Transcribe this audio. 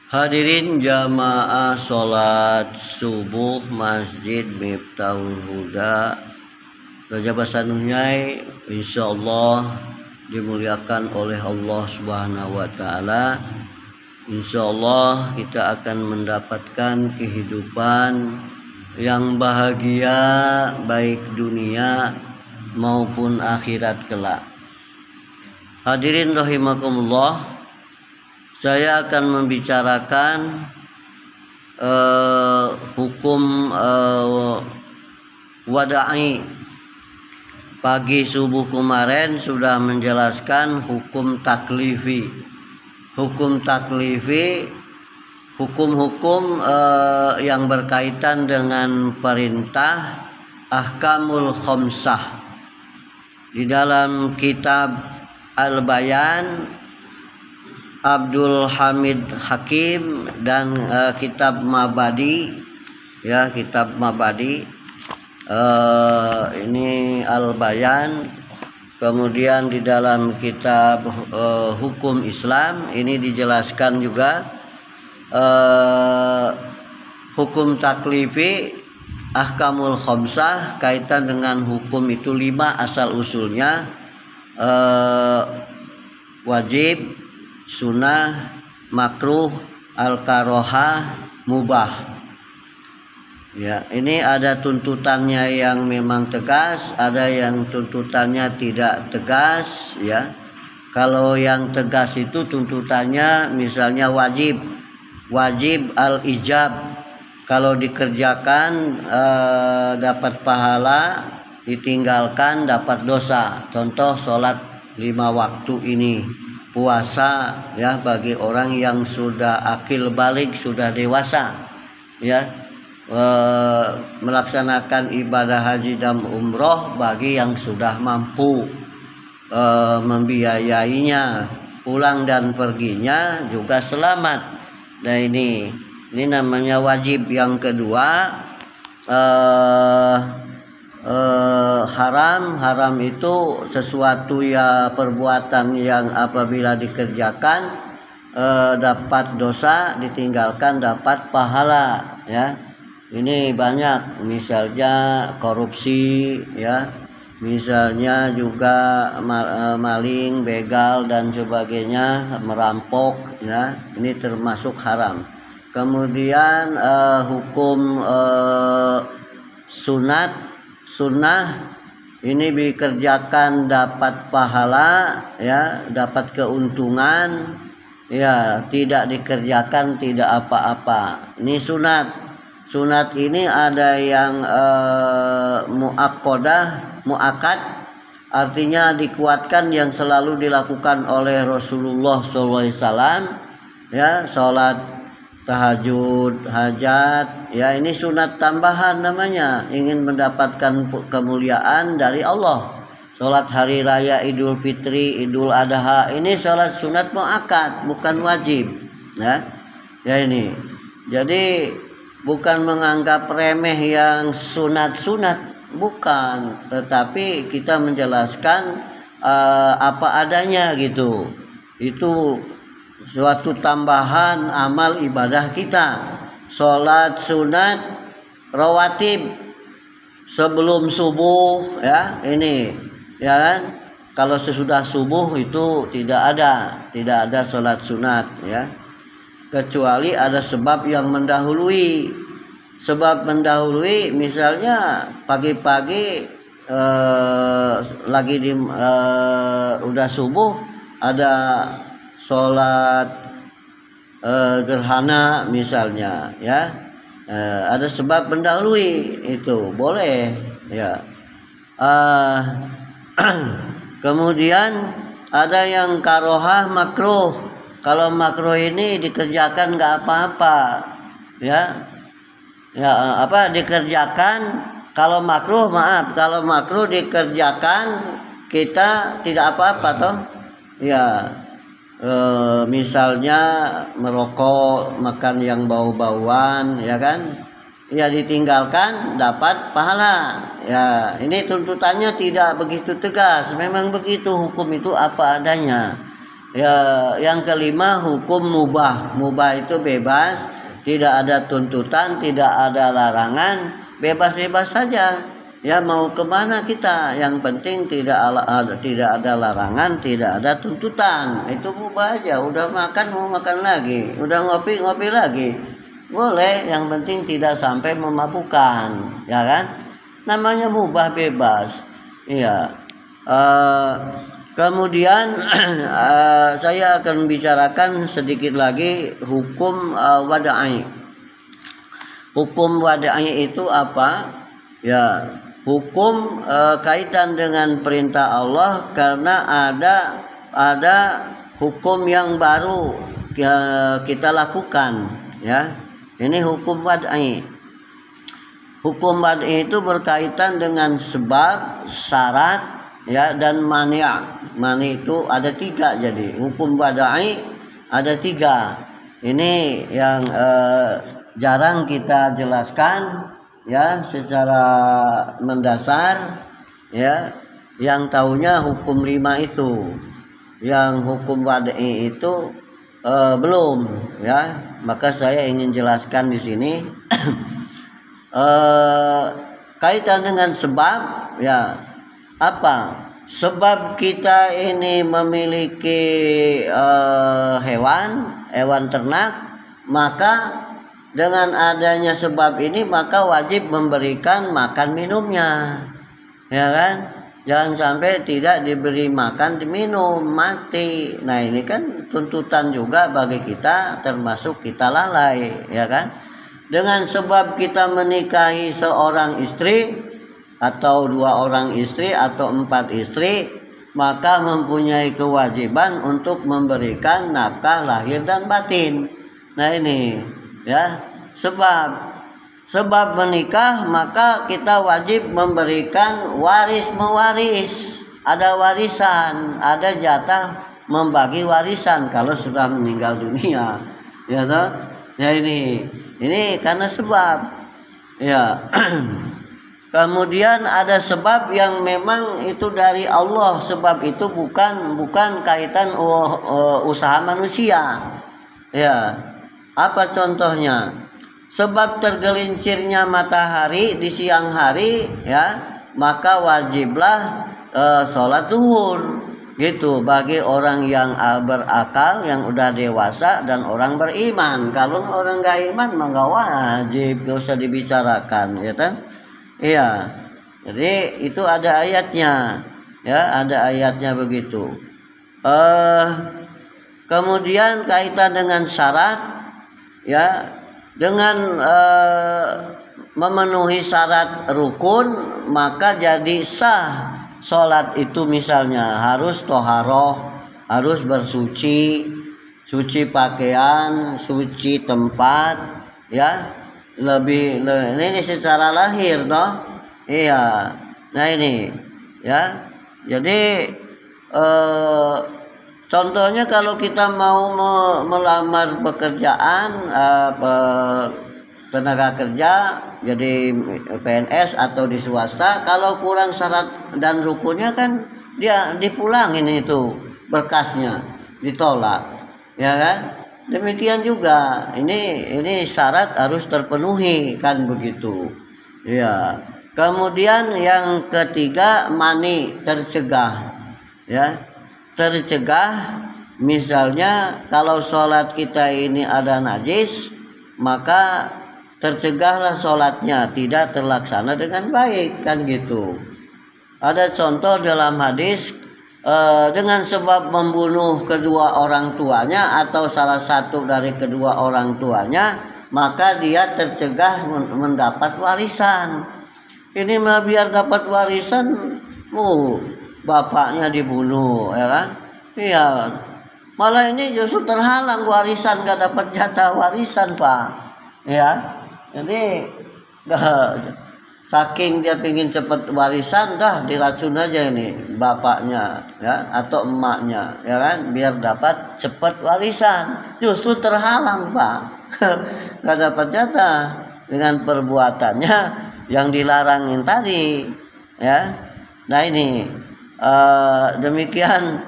Hadirin jamaah sholat subuh Masjid Miftahul Huda Raja Basanunyai, insyaallah dimuliakan oleh Allah Subhanahu wa taala. Insyaallah kita akan mendapatkan kehidupan yang bahagia baik dunia maupun akhirat kelak. Hadirin rahimakumullah, saya akan membicarakan hukum wada'i. Pagi subuh kemarin sudah menjelaskan hukum taklifi. Hukum taklifi, hukum-hukum yang berkaitan dengan perintah ahkamul khamsah. Di dalam kitab Al-Bayan Abdul Hamid Hakim dan kitab Mabadi, ya, kitab Mabadi, ini Al-Bayan. Kemudian di dalam kitab Hukum Islam ini dijelaskan juga hukum taklifi ahkamul khamsah, kaitan dengan hukum itu 5 asal usulnya, wajib, sunnah, makruh, al-karohah, mubah. Ya, ini ada tuntutannya yang memang tegas, ada yang tuntutannya tidak tegas, ya. Kalau yang tegas itu tuntutannya misalnya wajib al-ijab. Kalau dikerjakan dapat pahala, ditinggalkan dapat dosa. Contoh sholat 5 waktu ini, puasa, ya, bagi orang yang sudah akil balik, sudah dewasa, ya, melaksanakan ibadah haji dan umroh bagi yang sudah mampu membiayainya, pulang dan perginya juga selamat. Nah, ini namanya wajib. Yang kedua, haram itu sesuatu, ya, perbuatan yang apabila dikerjakan dapat dosa, ditinggalkan dapat pahala, ya. Ini banyak, misalnya korupsi, ya, misalnya juga maling, begal dan sebagainya, merampok, ya, ini termasuk haram. Kemudian hukum sunnah ini dikerjakan dapat pahala, ya, dapat keuntungan, ya, tidak dikerjakan tidak apa-apa. Ini sunat ini ada yang muakkad, artinya dikuatkan, yang selalu dilakukan oleh Rasulullah SAW, ya, sholat tahajud, hajat, ya, ini sunat tambahan namanya, ingin mendapatkan kemuliaan dari Allah. Sholat hari raya Idul Fitri, Idul Adha, ini sholat sunat muakkad, bukan wajib, ya. Ya, ini jadi bukan menganggap remeh yang sunat-sunat, bukan, tetapi kita menjelaskan apa adanya gitu. Itu suatu tambahan amal ibadah kita. Sholat sunat rawatib sebelum subuh, ya, ini, ya kan. Kalau sesudah subuh itu tidak ada sholat sunat, ya, kecuali ada sebab yang mendahului. Sebab mendahului, misalnya pagi-pagi lagi udah subuh, ada sholat gerhana misalnya, ya, ada sebab mendahului, itu boleh, ya. Kemudian ada yang karohah, makruh. Kalau makruh ini dikerjakan nggak apa-apa, ya, dikerjakan. Kalau makruh, kalau makruh dikerjakan kita tidak apa-apa toh, ya. Misalnya merokok, makan yang bau-bauan, ya kan, ya, ditinggalkan dapat pahala, ya. Ini tuntutannya tidak begitu tegas, memang begitu, hukum itu apa adanya, Ya, yang kelima hukum mubah. Mubah itu bebas, tidak ada tuntutan, tidak ada larangan, bebas-bebas saja. Ya, mau kemana kita? Yang penting tidak ada larangan, tidak ada tuntutan. Itu mubah aja. Udah makan mau makan lagi, udah ngopi ngopi lagi, boleh. Yang penting tidak sampai memabukkan, ya kan? Namanya mubah bebas. Iya. Kemudian saya akan bicarakan sedikit lagi hukum wada'i. Hukum wada'i itu apa? Ya, hukum kaitan dengan perintah Allah karena ada hukum yang baru kita lakukan, ya. Ini hukum wada'i. Hukum wada'i itu berkaitan dengan sebab, syarat, ya, dan mani'. Mani itu ada 3, jadi hukum wada'i ada 3. Ini yang jarang kita jelaskan, ya, secara mendasar, ya. Yang taunya hukum 5 itu, yang hukum wada'i itu belum, ya. Maka saya ingin jelaskan di sini. Kaitan dengan sebab, ya, apa? Sebab kita ini memiliki hewan ternak, maka dengan adanya sebab ini maka wajib memberikan makan minumnya, ya kan? Jangan sampai tidak diberi makan diminum mati. Nah, ini kan tuntutan juga bagi kita, termasuk kita lalai, ya kan? Dengan sebab kita menikahi seorang istri atau 2 orang istri atau 4 istri, maka mempunyai kewajiban untuk memberikan nafkah lahir dan batin. Nah, ini, ya, sebab menikah maka kita wajib memberikan waris mewaris, ada warisan, ada jatah membagi warisan kalau sudah meninggal dunia, ya toh. Ya, ini karena sebab, ya. Kemudian ada sebab yang memang itu dari Allah. Sebab itu bukan kaitan usaha manusia. Ya. Apa contohnya? Sebab tergelincirnya matahari di siang hari, ya, maka wajiblah sholat zuhur. Gitu bagi orang yang berakal, yang udah dewasa dan orang beriman. Kalau orang gak iman mah gak wajib, gak usah dibicarakan, ya kan? Iya, jadi itu ada ayatnya, ya, ada ayatnya begitu. Kemudian kaitan dengan syarat, ya, dengan memenuhi syarat rukun maka jadi sah sholat itu. Misalnya harus toharoh, harus bersuci, suci pakaian, suci tempat, ya. Ini secara lahir, toh. Iya. Nah, ini, ya. Jadi contohnya kalau kita mau melamar pekerjaan, tenaga kerja jadi PNS atau di swasta, kalau kurang syarat dan rukunnya kan dia dipulangin, itu berkasnya ditolak, ya kan? Demikian juga ini syarat harus terpenuhi, kan begitu, ya. Kemudian yang ketiga mani, tercegah, ya, tercegah. Misalnya kalau sholat kita ini ada najis, maka tercegahlah sholatnya, tidak terlaksana dengan baik, kan gitu. Ada contoh dalam hadis, dengan sebab membunuh kedua orang tuanya atau salah satu dari kedua orang tuanya, maka dia tercegah mendapat warisan. Ini mah biar dapat warisan, bapaknya dibunuh, ya kan? Iya, malah ini justru terhalang warisan, gak dapat jatah warisan, Pak, ya. Jadi saking dia pingin cepet warisan, dah diracun aja ini bapaknya, ya, atau emaknya, ya kan, biar dapat cepet warisan. Justru terhalang, Pak. Gak dapat jatah dengan perbuatannya yang dilarangin tadi, ya. Nah, ini demikian